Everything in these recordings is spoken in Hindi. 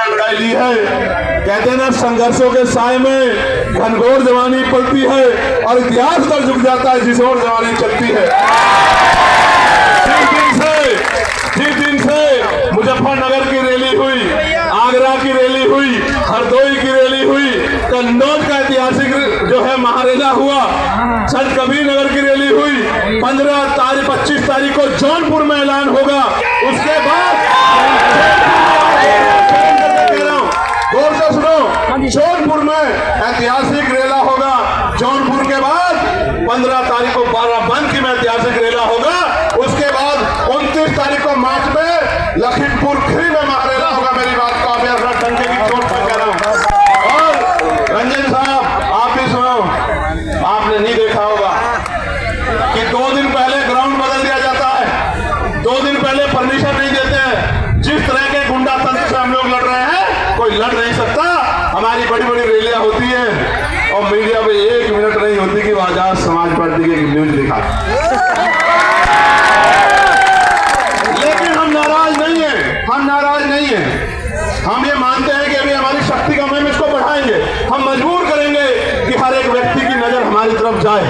लड़ाई ली है। कहते ना संघर्षों के साए में घनघोर जवानी पलती है और इतिहास पर झुक जाता है जिस ओर जवानी चलती है। जिस दिन से मुजफ्फरनगर की रैली हुई, आगरा की रैली हुई, हरदोई की रैली हुई, कन्नौज का ऐतिहासिक जो है महारेला हुआ, संत कबीर नगर की रैली हुई, 25 तारीख को जौनपुर में ऐलान होगा। उसके बाद गौर से सुनो, जौनपुर में ऐतिहासिक रेला होगा। जौनपुर के बाद 15 तारीख को बाराबंकी में ऐतिहासिक रेला होगा। उसके बाद 29 तारीख को मार्च में लखीमपुर खीरी में महारेला होगा। मेरी बात को आप यार डंके की चोट पर कह रहा हूं। और रंजन साहब आप भी सुनो, आपने नहीं देखा होगा कि 2 दिन पहले ग्राउंड बदल दिया जाता है, 2 दिन पहले परमिशन नहीं देते हैं। जिस तरह के गुंडा तंत्र से हम लोग लड़ रहे हैं कोई लड़ नहीं सकता। हमारी बड़ी बड़ी रैलियां होती है और मीडिया में 1 मिनट नहीं होती कि आजाद समाज पार्टी की न्यूज दिखा। लेकिन हम नाराज नहीं है, हम नाराज नहीं है। हम ये मानते हैं कि अभी हमारी शक्ति कम है, हम इसको बढ़ाएंगे। हम मजबूर करेंगे कि हर एक व्यक्ति की नजर हमारी तरफ जाए,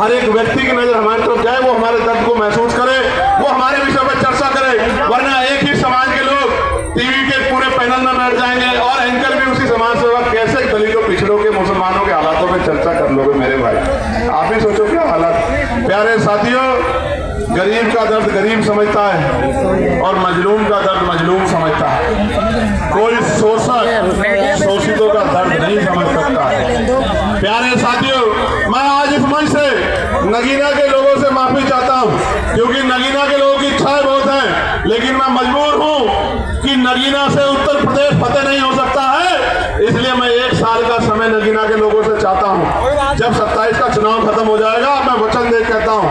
हर एक व्यक्ति की नजर हमारी तरफ जाए, वो हमारे दर्द को महसूस करे, वो हमारे विषय पर चर्चा करे। वरना एक ही समाज के लोग टीवी के पूरे पैनल में बैठ जाएंगे और एंकर भी उसी समाज से होगा। कैसे दलितों, पिछड़ों के, मुसलमानों के हालातों में चर्चा कर लोगे मेरे भाई? आप ही सोचो क्या हालात। प्यारे साथियों, गरीब का दर्द गरीब समझता है और मजलूम का दर्द मजलूम समझता है। कोई शोषक शोषितों का दर्द नहीं समझ सकता। प्यारे साथियों, मैं आज इस मंच से नगीना के लोगों से माफी चाहता हूं, क्योंकि नगीना के लोगों की इच्छाएं बहुत हैं, लेकिन मैं मजबूर हूं कि नगीना से उत्तर प्रदेश फतेह नहीं हो सकता है। इसलिए मैं 1 साल का समय नगीना के लोगों से चाहता हूं। जब 27 का चुनाव खत्म हो जाएगा, मैं वचन दे कहता हूं,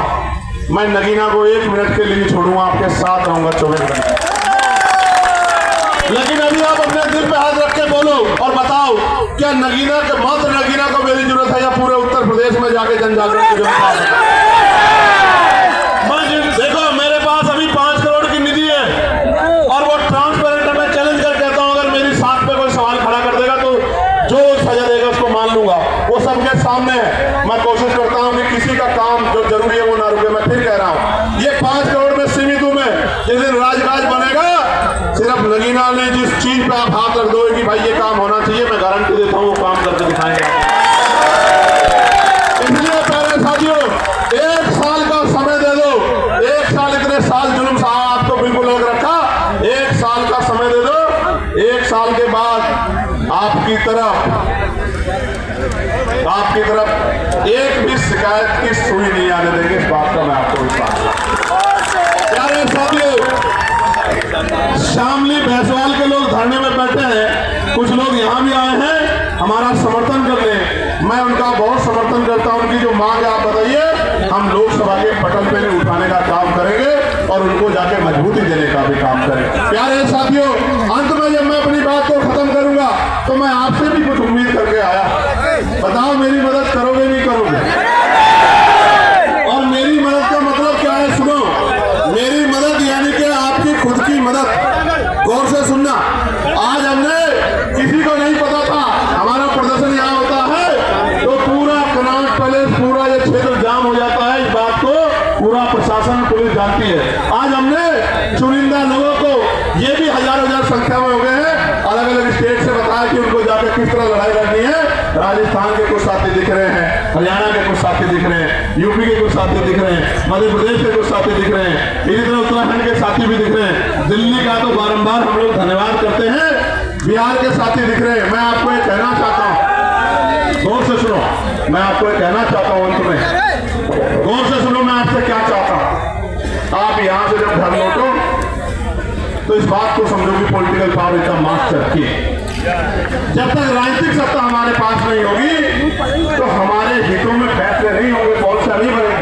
मैं नगीना को 1 मिनट के लिए छोड़ूंगा, आपके साथ रहूंगा 24 घंटे। लेकिन अभी आप अपने दिल पे हाथ रख के बोलो और बताओ, क्या नगीना के मात्र नगीना को मेरी जरूरत है या पूरे उत्तर प्रदेश में जाके जन जागरण की जरूरत है? देखो, मेरे पास अभी 5 करोड़ की निधि है और वो ट्रांसपेरेंट है। मैं चैलेंज कर कहता हूं, अगर मेरी साथ पे कोई सवाल खड़ा कर देगा तो जो सजा देगा उसको मान लूंगा। वो सबके सामने है। मैं कोशिश करता हूं कि किसी का काम जो जरूरी है वो ना रुके। मैं फिर कह रहा हूं, ये 5 करोड़ में सीमित हूं मैं। जिस दिन राज बनेगा, सिर्फ नगीना ने जिस चीज पे आप हाथ रख दो कि भाई ये काम होना चाहिए, मैं गारंटी देता हूं वो काम करके दिखाएंगे। इसलिए प्यारे साथियों, 1 साल का समय दे दो। 1 साल, इतने साल जुल्म साहब आपको बिल्कुल लग रखा। 1 साल का समय दे दो। 1 साल के बाद आपकी तरफ एक भी शिकायत की सुई नहीं आने देंगे। इस बात का मैं आपको विश्वास। प्यारे साथियों, शामली भैंसवाल के लोग धरने में बैठे हैं, कुछ लोग यहाँ भी आए हैं हमारा समर्थन करने। मैं उनका बहुत समर्थन करता हूं। उनकी जो मांग है आप बताइए, हम लोकसभा के पटल पे नहीं उठाने का काम करेंगे और उनको जाके मजबूती देने का भी काम करेंगे। प्यारे साथियों, अंत में जब मैं अपनी बात को खत्म करूंगा तो मैं आपसे भी कुछ उम्मीद करके आया। बताओ, मेरी मदद करोगे नहीं करोगे? और मेरी मदद का मतलब क्या है? सुनो, मेरी मदद यानी कि आपकी खुद की मदद। गौर से सुनना, आज हमने किसी को नहीं पता था हमारा प्रदर्शन यहाँ होता है तो पूरा कनॉट पैलेस, पूरा ये क्षेत्र जाम हो जाता है। इस बात को पूरा प्रशासन, पुलिस जानती है। आज हमने चुनिंदा लोगों को, ये भी हजार संख्या में हो गए हैं, अलग अलग स्टेट से बताया कि उनको जाकर किस तरह लड़ाई लड़नी है। राजस्थान के कुछ साथी दिख रहे हैं, हरियाणा के कुछ साथी दिख रहे हैं, यूपी के कुछ साथी दिख रहे हैं, मध्य प्रदेश के कुछ साथी दिख रहे हैं, इसी तरह उत्तराखंड के साथी भी दिख रहे हैं। दिल्ली का तो बारंबार हम लोग धन्यवाद करते हैं। बिहार के साथी दिख रहे हैं। मैं आपको ये कहना चाहता हूँ, गौर से सुनो, मैं आपको ये कहना चाहता हूँ अंत में, गौर से सुनो, मैं आपसे क्या चाहता हूँ। आप यहाँ से जब घर लौटो तो इस बात को समझो कि पॉलिटिकल पावर इतना मास्टर रखिए। जब तक राजनीतिक सत्ता हमारे पास नहीं होगी तो हमारे हितों में फैसले नहीं होंगे, पॉलिसी नहीं बनेगी।